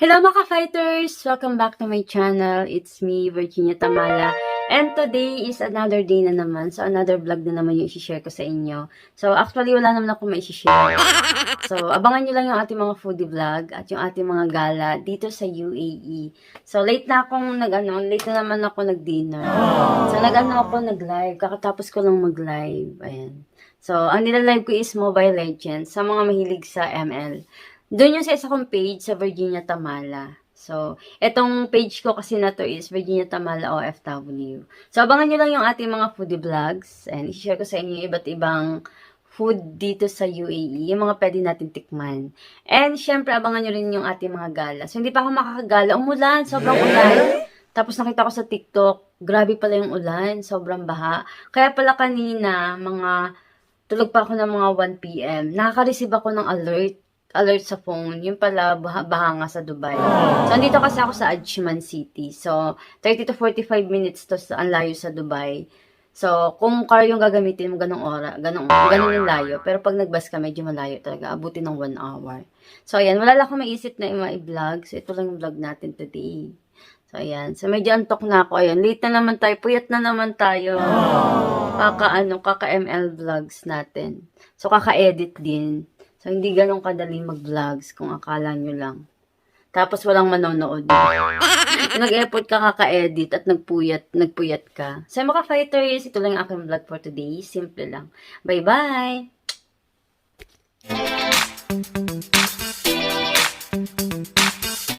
Hello mga fighters! Welcome back to my channel. It's me, Virginia Tamala. And today is another day na naman. So, another vlog na naman yung isi-share ko sa inyo. So, actually, wala naman ako mai-share. So, abangan nyo lang yung ating mga foodie vlog at yung ating mga gala dito sa UAE. So, late na naman ako nag-dinner. So, nag-live. Kakatapos ko lang mag-live. Ayan. So, ang nilalive ko is Mobile Legends sa mga mahilig sa ML. Doon yung sa isa kong page sa Virginia Tamala. So, etong page ko kasi na to is Virginia Tamala OFW. So, abangan nyo lang yung ating mga foodie vlogs and i-share ko sa inyo yung iba't ibang food dito sa UAE, yung mga pwede natin tikman. And, syempre, abangan nyo rin yung ating mga gala. So, hindi pa ako makakagala. Umulan, sobrang ulan. Tapos nakita ko sa TikTok, grabe pala yung ulan, sobrang baha. Kaya pala kanina, tulog pa ako ng mga 1 p.m. Nakaka-receive ako ng alert sa phone, yung pala baha nga sa Dubai. So, andito kasi ako sa Ajman City. So, 30 to 45 minutes to ang layo sa Dubai. So, kung car yung gagamitin mo, ganong yung layo. Pero pag nag-bus ka, medyo malayo talaga. Abutin ng 1 hour. So, ayan. Wala lang akong maisip na i-vlog. So, ito lang yung vlog natin today. So, ayan. So, medyo antok na ako. Ayan. Late na naman tayo. Puyat na naman tayo. Kaka-ML vlogs natin. So, kaka-edit din. So, hindi ganun kadali mag-vlogs kung akala nyo lang. Tapos walang manonood. Nag-effort ka kaka-edit at nagpuyat ka. So, mga fighters, ito lang yung aking vlog for today. Simple lang. Bye-bye!